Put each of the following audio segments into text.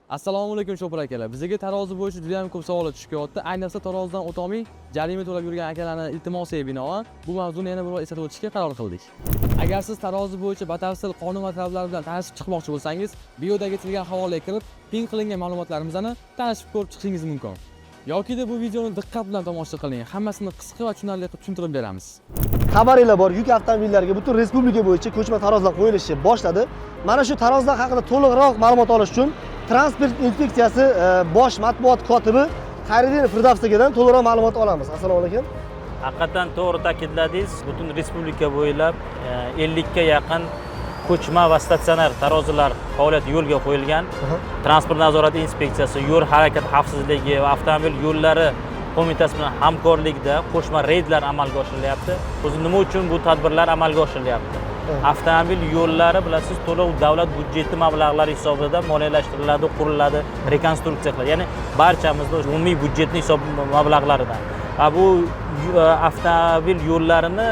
Assalomu alaykum Shopir akalar. Bizga tarozi bo'yicha juda ham ko'p savollar tushyapti. Ayniqsa tarozidan o'tolmay jarima to'lab yurgan akalarning iltimosiga binoan bu mavzuni yana bir bor eslatib o'tishga qaror qildik. Agar siz tarozi bo'yicha batafsil qonun va talablari bilan tanishib chiqmoqchi bo'lsangiz, videodagi kelgan havolaga kirib, pin qilingan ma'lumotlarimizni tanishib ko'rib chiqishingiz mumkin. Yoki-da bu videoni diqqat bilan tomosha qiling. Hammasini qisqa va tushunarli qilib tushuntirib beramiz. Xabaringlar bor, yuk avtomobillariga butun respublika bo'yicha ko'chma tarozilar qo'yilishi boshladi. Mana shu tarozilar haqida to'liqroq ma'lumot olish uchun Transport inspeksiyasi bosh matbuot kotibi Xayriddin Firdavsiydan to'liqroq ma'lumot olamiz. Assalomu alaykum. Haqiqatan to'g'ri ta'kidladingiz. Butun respublika bo'ylab 50 ga yaqin ko'chma va statsionar tarozilar faoliyati yo'lga qo'yilgan. Transport nazorati inspeksiyasi, yo'l harakati xavfsizligi va avtomobil yo'llari qo'mitasi bilan hamkorlikda qo'shma reydlar amalga oshirilyapti. O'zi nima uchun bu tadbirlar amalga oshirilyapti? Avtomobil yo'llari bilasiz, to'lov davlat byudjeti mablag'lari hisobidan moliyalashtiriladi, quriladi, rekonstruksiya qiladi. Ya'ni barchamizning umumiy byudjetning hisob mablag'laridan. Va bu avtomobil yo'llarini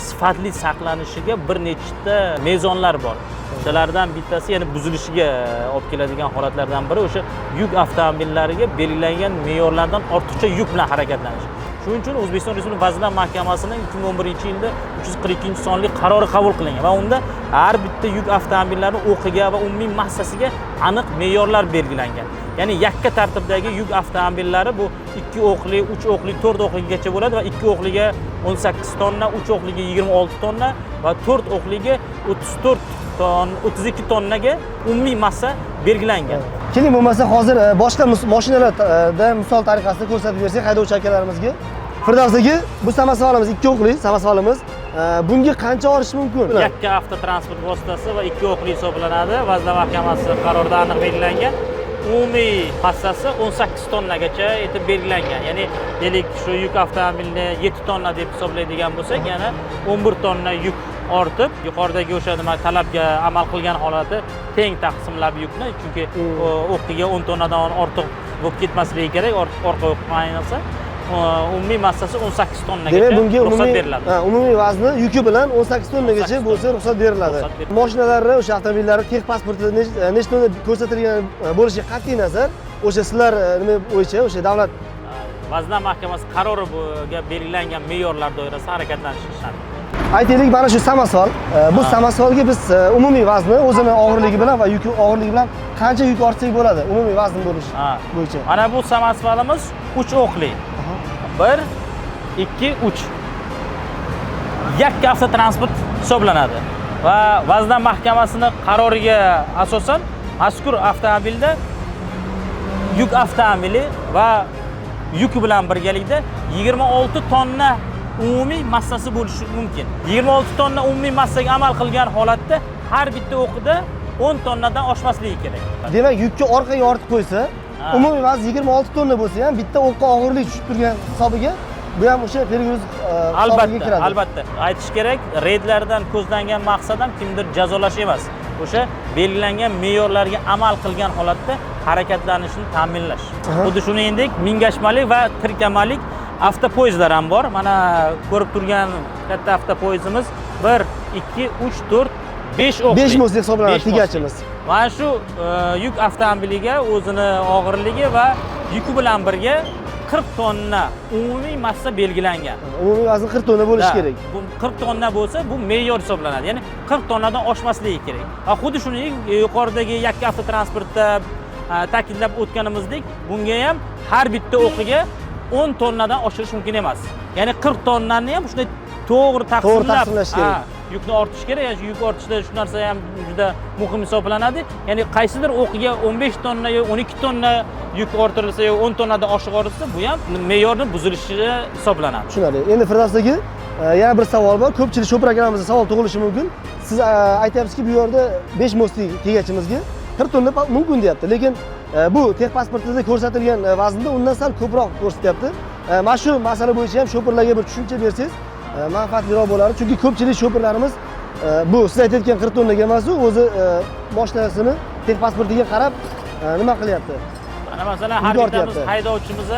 sifatli saqlanishiga bir nechta mezonlar bor. O'shalardan bittasi, ya'ni buzilishiga olib keladigan holatlardan biri o'sha yuk avtomobillariga belgilangan me'yorlardan ortiqcha yuk bilan harakatlanish. Shuning uchun O'zbekiston Respublikasi Vazirlar Mahkamasining 2011-yilda 342-sonli qarori qabul qilingan va unda har bitta yuk avtomobillarining o'qiga va umumiy massasiga aniq me'yorlar belgilangan. Ya'ni yakka tartibdagi yuk avtomobillari bu 2 o'qli, 3 o'qli, 4 o'qligacha bo'ladi va 2 o'qliga 18 tonna, 3 o'qliga 26 tonna va 4 o'qliga 32 tonnaga umumiy massa belgilangan. Keling, bo'lmasa hozir boshqa mashinalarda misol tariqasida ko'rsatib bersak haydovchi akalarimizga. Firdavsiyga bu samosavalimiz 2 o'qli samosavalimiz. Bunga qancha olish mumkin? Yakka avtotransport vositasi va 2 o'qli hisoblanadi. Vazirlar Mahkamasi qarorida aniq belgilangan. Umumiy massasi 18 tonnagacha etib belgilangan. Ya'ni deylik shu yuk avtomobilni 7 tonna deb hisoblaydigan bo'lsak, yana 11 tonna yuk ortib, yuqoridagi o'sha nima talabga amal qilgan holati teng taqsimlab yukni, chunki o'qiga 10 tonnadan ortiq bo'lib ketmasligi kerak, orqa o'q ayniqsa. Umumiy massasi 18 tonnagacha ruxsat beriladi. Umumiy vazni yuki bilan 18 tonnagacha bo'lsa ruxsat beriladi. Mashinalarning o'sha avtomobillarning texnik pasporti nechta tonna ko'rsatilgan bo'lishiga qat'iy nazar, o'sha sizlar nima bo'yicha o'sha davlat Vazirlar Mahkamasi qaroriga belgilangan me'yorlar doirasida harakatlanish. Aytaylik, mana shu samosaval, bu samosavalga biz umumiy vazni o'zini og'irligi bilan va yuki og'irligi bilan qancha yuk ortsak bo'ladi umumiy vazn bo'lishi bo'yicha? Mana bu samosavalimiz 3 o'qli. 1 2 3 yakka avtotransport hisoblanadi va Vazirlar Mahkamasining qaroriga asosan mazkur avtomobilda yuk avtomobili va yuki bilan birgalikda 26 tonna umumiy massasi bo'lishi mumkin. 26 tonna umumiy massaga amal qilgan holatda har bitta o'qida 10 tonnadan oshmasligi kerak. Demak, yukni orqaga ortib qo'ysa, umumiy vazn 26 tonna bo'lsa ham bitta o'qqa og'irlik tushib turgan hisobiga bu ham o'sha perguz hisobiga kiradi. Albatta. Aytish kerak, reydlardan ko'zlangan maqsad ham kimdir jazolash emas. O'sha belgilangan me'yorlarga amal qilgan holatda harakatlanishni ta'minlash. Xuddi shuningdek, mingashmalik va tirkamalik avtopoyezdlar ham bor. Mana ko'rib turgan katta avtopoyezdimiz 1 2 3 4 5 o'qli. 5 mos hisoblanadi tegachimiz. Mana shu yuk avtomobiliga o'zini og'irligi va yuki bilan birga 40 tonna umumiy massa belgilangan. Umumiy vazn 40 tonna bo'lishi kerak. Bu 40 tonna bo'lsa, bu me'yor hisoblanadi. Ya'ni 40 tonnadan oshmasligi kerak. Va xuddi shuningdek, yuqoridagi yakka avtotransportda ta'kidlab o'tganimizdek, bunga ham har bitta o'qiga 10 tonnadan oshirish mumkin emas. Ya'ni 40 tonnani ham shunday to'g'ri taqsimlash kerak. Yukni ortish kerak. Ya'ni yuk ortishda shu narsa ham juda muhim hisoblanadi. Ya'ni qaysidir o'qiga 15 tonna yoki 12 tonna yuk ortilsa yoki 10 tonnadan oshiq ortilsa, bu ham me'yorni buzilishi hisoblanadi. Tushunarli. Endi Firdavsiyga yana bir savol bor. Ko'pchilik Shopir akalamizga savol tug'ilishi mumkin. Siz aytyapsizki, bu yerda 5 mosli tegachimizga 40 tonna mumkin deyapti, lekin bu texnik pasportida ko'rsatilgan vaznda undan sal ko'proq ko'rsatyapti. Mana shu masala bo'yicha ham shopirlarga bir tushuncha bersangiz manfaatliroq bo'lardi. Chunki ko'pchilik shopirlarimiz bu siz aytayotgan 40 tonnaga emas, o'zi mashinasini texnik pasportiga qarab nima qilyapti? Mana masalan, har bittamiz haydovchimiz,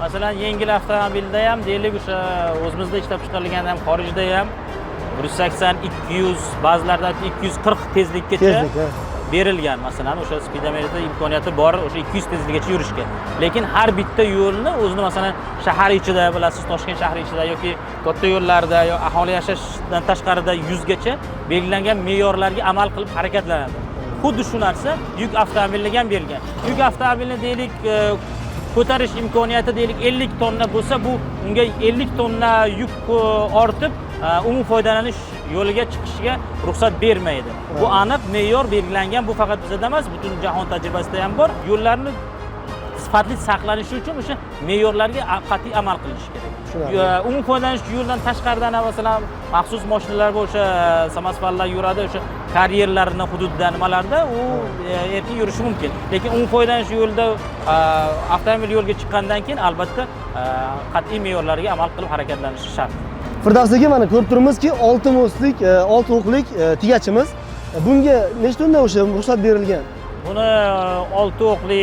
masalan, yengil avtomobilda ham, deylik, o'sha o'zimizda ishlab chiqarilgan ham, xorijda ham 180, 200, ba'zilarda 240 tezlikgacha berilgan, masalan o'sha speedometrda imkoniyati bor o'sha 200 tezlikgacha yurishga. Lekin har bitta yo'lni o'zini masalan shahar ichida, bilasiz, Toshkent shahri ichida yoki katta yo'llarda yo aholi yashashdan tashqarida 100 gacha belgilangan me'yorlarga amal qilib harakatlanadi. Xuddi shu narsa yuk avtomobiliga ham berilgan. Yuk avtomobilni deylik ko'tarish imkoniyati deylik 50 tonna bo'lsa, bu unga 50 tonna yuk ortib umum foydalanish yo'liga chiqishga ruxsat bermaydi. Bu aniq me'yor belgilangan. Bu faqat bizda emas, butun jahon tajribasida ham bor. Yo'llarni sifatli saqlanishi uchun o'sha me'yorlarga qat'iy amal qilish kerak. Umum foydalanish yo'ldan tashqaridan masalan maxsus mashinalar va o'sha samosvallar yuradi, o'sha karyerlarning hududida nimalarda u erkin yurishi mumkin. Lekin umum foydalanish yo'lida avtomobil yo'lga chiqqandan keyin albatta qat'iy me'yorlarga amal qilib harakatlanishi shart. Firdavs aka, mana ko'rib turibmizki, 6 mostlik, 6 o'qlik tegachimiz. Bunga nechta tunda o'sha ruxsat berilgan? Buni 6 o'qli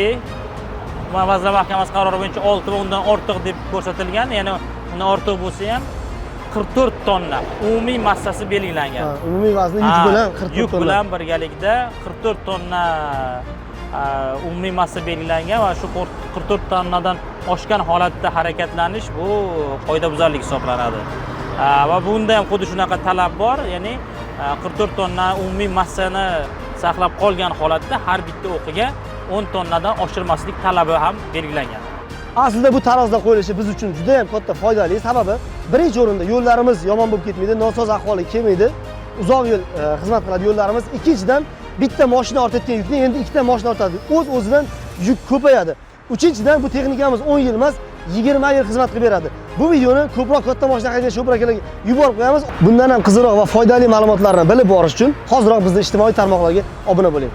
Vazirlar Mahkamasi qarori bo'yicha 6 va undan ortiq deb ko'rsatilgan. Ya'ni undan ortiq bo'lsa ham 44 tonna umumiy massasi belgilangan. Umumiy vazni yuk bilan 44 tonna. Yuk bilan birgalikda 44 tonna umumiy massa belgilangan va shu 44 tonnadan oshgan holatda harakatlanish bu qoidabuzarlik hisoblanadi. Va bunda ham xuddi shunaqa talab bor, ya'ni 44 tonna umumiy massani saqlab qolgan holatda har bitta o'qiga 10 tonnadan oshirmaslik talabi ham belgilangan. Aslida bu tarozdan qo'yilishi biz uchun juda ham katta foydali. Sababi birinchi o'rinda yo'llarimiz yomon bo'lib ketmaydi, nosoz ahvolga kelmaydi. Uzoq yo'l xizmat qiladi yo'llarimiz. Ikkinchidan bitta mashina ortayotgan yukni endi ikkita mashina ortadi. O'z-o'zidan yuk ko'payadi. Uchinchidan bu texnikamiz 10 yil emas, 20 yil xizmat qilib beradi. Bu videoni ko'proq katta mashina haydovchi sho'pir akalarga yuborib qo'yamiz. Bundan ham qiziqroq va foydali ma'lumotlarni bilib borish uchun hoziroq bizning ijtimoiy tarmoqlarga obuna bo'ling.